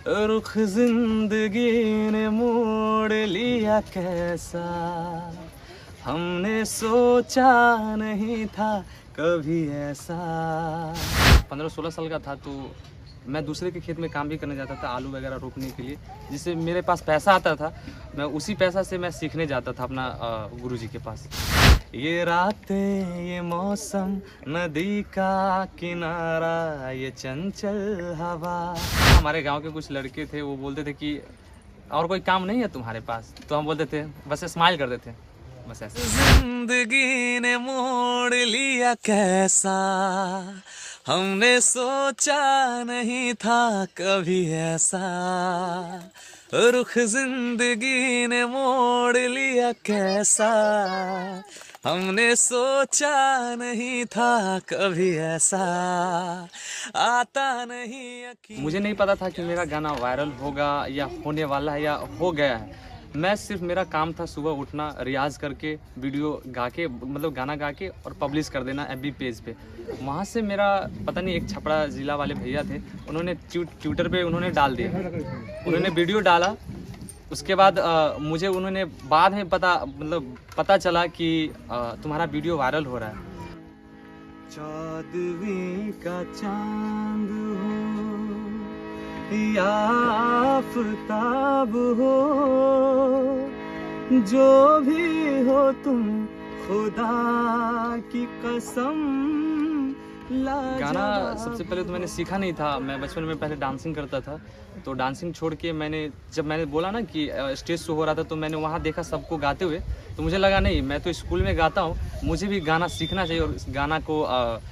रुख जिंदगी ने मोड़ लिया कैसा, हमने सोचा नहीं था कभी ऐसा। 15-16 साल का था तो मैं दूसरे के खेत में काम भी करने जाता था, आलू वगैरह रोपने के लिए, जिससे मेरे पास पैसा आता था। मैं उसी पैसा से मैं सीखने जाता था अपना गुरुजी के पास। ये रातें, ये मौसम, नदी का किनारा, ये चंचल हवा। हमारे गांव के कुछ लड़के थे, वो बोलते थे कि और कोई काम नहीं है तुम्हारे पास, तो हम बोलते थे, बस स्माइल कर देते, बस ऐसे। जिंदगी ने मोड़ लिया कैसा, हमने सोचा नहीं था कभी ऐसा, रुख जिंदगी ने मोड़ लिया कैसा, हमने सोचा नहीं था कभी ऐसा, आता नहीं। मुझे नहीं पता था कि मेरा गाना वायरल होगा या होने वाला है या हो गया है। मैं सिर्फ, मेरा काम था सुबह उठना, रियाज करके वीडियो गा के, मतलब गाना गा के और पब्लिश कर देना FB पेज पे। वहाँ से मेरा पता नहीं, एक छपरा ज़िला वाले भैया थे, उन्होंने ट्विटर पे उन्होंने डाल दिया, उन्होंने वीडियो डाला। उसके बाद मुझे उन्होंने बाद में पता चला कि तुम्हारा वीडियो वायरल हो रहा है। चौदहवीं का चांद हो या आफताब हो, जो भी हो तुम खुदा की कसम। गाना सबसे पहले तो मैंने सीखा नहीं था। मैं बचपन में पहले डांसिंग करता था, तो डांसिंग छोड़ के जब मैंने बोला ना कि स्टेज शो हो रहा था, तो मैंने वहाँ देखा सबको गाते हुए, तो मुझे लगा नहीं, मैं तो स्कूल में गाता हूँ, मुझे भी गाना सीखना चाहिए और इस गाना को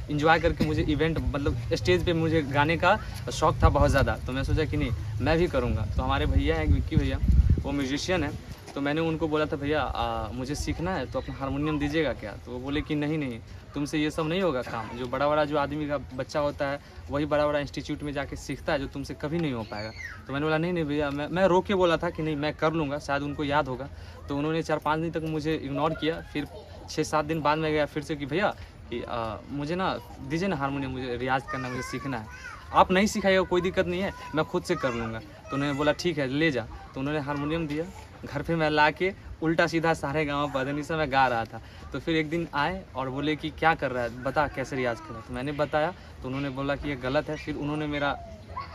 एंजॉय करके मुझे इवेंट, मतलब स्टेज पे मुझे गाने का शौक़ था बहुत ज़्यादा। तो मैं सोचा कि नहीं, मैं भी करूँगा। तो हमारे भैया हैं, विक्की भैया, वो म्यूजिशियन है, तो मैंने उनको बोला था, भैया मुझे सीखना है, तो अपना हारमोनियम दीजिएगा क्या? तो वो बोले कि नहीं, तुमसे ये सब नहीं होगा काम। जो बड़ा जो आदमी का बच्चा होता है, वही बड़ा इंस्टीट्यूट में जाके सीखता है, जो तुमसे कभी नहीं हो पाएगा। तो मैंने बोला नहीं भैया, मैं रो के बोला था कि नहीं, मैं कर लूँगा, शायद उनको याद होगा। तो उन्होंने 4-5 दिन तक मुझे इग्नोर किया। फिर 6-7 दिन बाद में गया फिर से कि भैया कि मुझे ना दीजिए ना हारमोनियम, मुझे रियाज़ करना, मुझे सीखना है। आप नहीं सिखाइएगा कोई दिक्कत नहीं है, मैं खुद से कर लूँगा। तो उन्होंने बोला ठीक है, ले जा। तो उन्होंने हारमोनियम दिया, घर पे मैं ला के उल्टा सीधा सारे गाँव पधनी से मैं गा रहा था। तो फिर एक दिन आए और बोले कि क्या कर रहा है, बता कैसे रियाज़ कर रहा है। तो मैंने बताया, तो उन्होंने बोला कि ये गलत है। फिर उन्होंने मेरा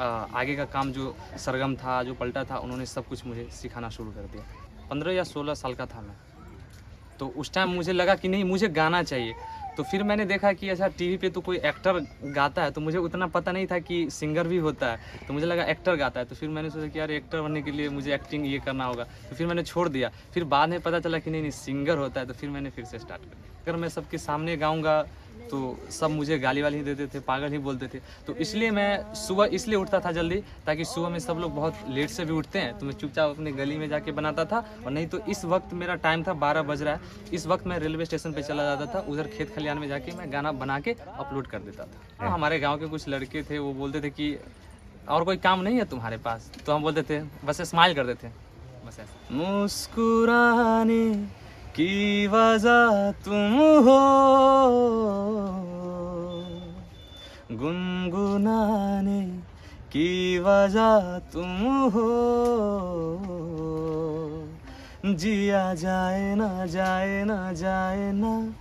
आगे का काम, जो सरगम था, जो पलटा था, उन्होंने सब कुछ मुझे सिखाना शुरू कर दिया। 15 या 16 साल का था मैं। तो उस टाइम मुझे लगा कि नहीं, मुझे गाना चाहिए। तो फिर मैंने देखा कि अच्छा टीवी पे तो कोई एक्टर गाता है, तो मुझे उतना पता नहीं था कि सिंगर भी होता है। तो मुझे लगा एक्टर गाता है। तो फिर मैंने सोचा कि यार एक्टर बनने के लिए मुझे एक्टिंग ये करना होगा। तो फिर मैंने छोड़ दिया। फिर बाद में पता चला कि नहीं सिंगर होता है। तो फिर मैंने फिर से स्टार्ट कर दिया। अगर मैं सबके सामने गाऊँगा तो सब मुझे गाली वाली ही देते थे, पागल ही बोलते थे। तो इसलिए मैं सुबह इसलिए उठता था जल्दी, ताकि सुबह में सब लोग बहुत लेट से भी उठते हैं, तो मैं चुपचाप अपने गली में जाके बनाता था। और नहीं तो इस वक्त मेरा टाइम था 12 बज रहा है, इस वक्त मैं रेलवे स्टेशन पे चला जाता था, उधर खेत खलियान में जाके मैं गाना बना के अपलोड कर देता था। हमारे गाँव के कुछ लड़के थे, वो बोलते थे कि और कोई काम नहीं है तुम्हारे पास, तो हम बोलते थे, बस स्माइल कर देते, बस ऐसे। मुस्कुराने की वजह तुम हो, गुनगुनाने की वजह तुम हो, जिया जाए ना जाए ना जाए ना,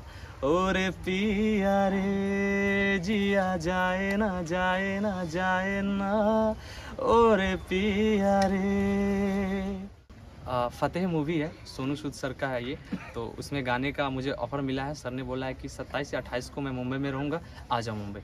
ओरे पिया रे, जिया जाए ना जाए ना जाए ना, ओरे पिया रे। फतेह मूवी है, सोनू सूद सर का है ये। तो उसमें गाने का मुझे ऑफ़र मिला है। सर ने बोला है कि 27 या 28 को मैं मुंबई में रहूँगा, आ जाओ मुंबई।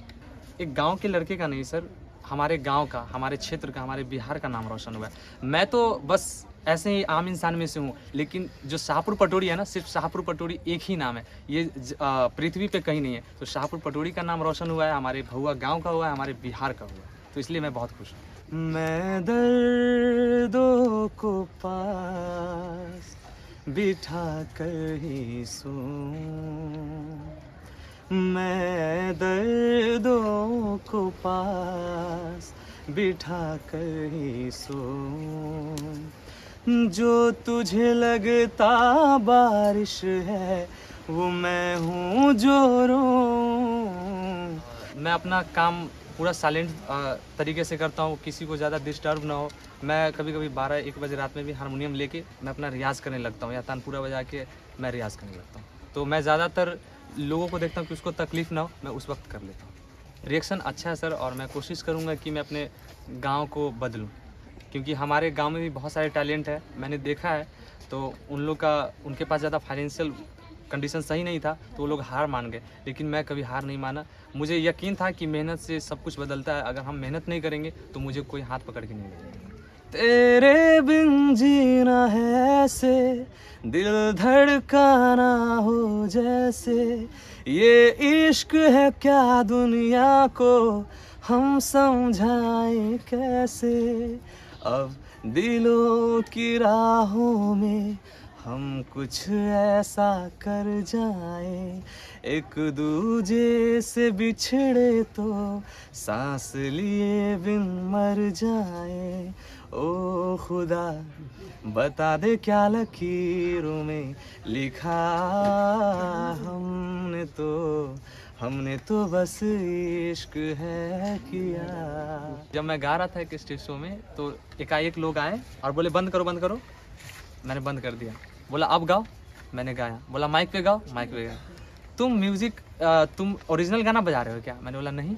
एक गांव के लड़के का नहीं सर, हमारे गांव का, हमारे क्षेत्र का, हमारे बिहार का नाम रोशन हुआ है। मैं तो बस ऐसे ही आम इंसान में से हूँ, लेकिन जो शाहपुर पटोरी है ना, सिर्फ शाहपुर पटोरी एक ही नाम है, ये पृथ्वी पे कहीं नहीं है। तो शाहपुर पटोरी का नाम रोशन हुआ है, हमारे भहुआ गाँव का हुआ है, हमारे बिहार का हुआ है। तो इसलिए मैं बहुत खुश हूँ। मैं दर्दों को पास बिठा कर ही सोऊं, मैं दर्दों को पास बिठा कर ही सोऊं, जो तुझे लगता बारिश है वो मैं हूँ जो रोऊं। मैं अपना काम पूरा साइलेंट तरीके से करता हूँ, किसी को ज़्यादा डिस्टर्ब ना हो। मैं कभी कभी 12-1 बजे रात में भी हारमोनियम लेके मैं अपना रियाज़ करने लगता हूँ, या तानपुरा बजा के मैं रियाज़ करने लगता हूँ। तो मैं ज़्यादातर लोगों को देखता हूँ कि उसको तकलीफ़ ना हो, मैं उस वक्त कर लेता हूँ। रिएक्शन अच्छा है सर, और मैं कोशिश करूँगा कि मैं अपने गाँव को बदलूँ, क्योंकि हमारे गाँव में भी बहुत सारे टैलेंट है, मैंने देखा है। तो उनके पास ज़्यादा फाइनेंशियल कंडीशन सही नहीं था, तो वो लोग हार मान गए, लेकिन मैं कभी हार नहीं माना। मुझे यकीन था कि मेहनत से सब कुछ बदलता है, अगर हम मेहनत नहीं करेंगे तो मुझे कोई हाथ पकड़ के नहीं लगेगा। तेरे बिन जीना है ऐसे, दिल धड़काना हो जैसे, ये इश्क है क्या दुनिया को हम समझाएं कैसे। अब दिलों की राहों में हम कुछ ऐसा कर जाएं, एक दूजे से बिछड़े तो सांस लिए बिन मर जाएं। ओ खुदा बता दे क्या लकीरों में लिखा, हमने तो बस इश्क है किया। जब मैं गा रहा था एक स्टेज शो में, तो एकाएक लोग आए और बोले बंद करो। मैंने बंद कर दिया। बोला अब गाओ, मैंने गाया। बोला माइक पे गाओ, माइक पे गाया। तुम ओरिजिनल गाना बजा रहे हो क्या? मैंने बोला नहीं।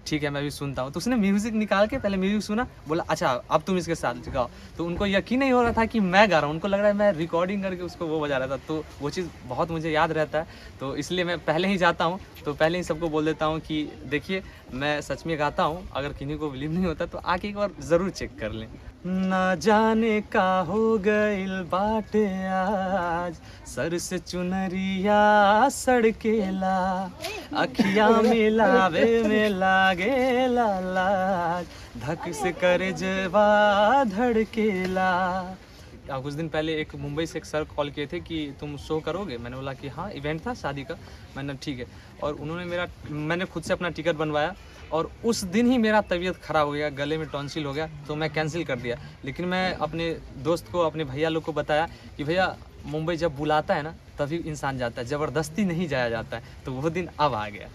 ठीक है, मैं भी सुनता हूँ। तो उसने म्यूज़िक निकाल के पहले म्यूज़िक सुना, बोला अच्छा अब तुम इसके साथ गाओ। तो उनको यकीन नहीं हो रहा था कि मैं गा रहा हूँ, उनको लग रहा है मैं रिकॉर्डिंग करके उसको वो बजा रहा था। तो वो चीज़ बहुत मुझे याद रहता है, तो इसलिए मैं पहले ही जाता हूँ, तो पहले ही सबको बोल देता हूँ कि देखिए मैं सच में गाता हूँ। अगर किन्हीं को बिलीव नहीं होता तो आके एक बार ज़रूर चेक कर लें। ना जाने का हो गइल बाटे आज, सर से चुनरिया सड़केला, अखिया मिलावे में लागे लाज, धक से करे जवा धड़केला। कुछ दिन पहले एक मुंबई से एक सर कॉल किए थे कि तुम शो करोगे? मैंने बोला कि हाँ, इवेंट था शादी का। मैंने ठीक है, और मैंने खुद से अपना टिकट बनवाया, और उस दिन ही मेरा तबीयत ख़राब हो गया, गले में टॉन्सिल हो गया, तो मैं कैंसिल कर दिया। लेकिन मैं अपने दोस्त को, अपने भैया लोग को बताया कि भैया मुंबई जब बुलाता है ना तभी इंसान जाता है, ज़बरदस्ती नहीं जाया जाता है। तो वो दिन अब आ गया।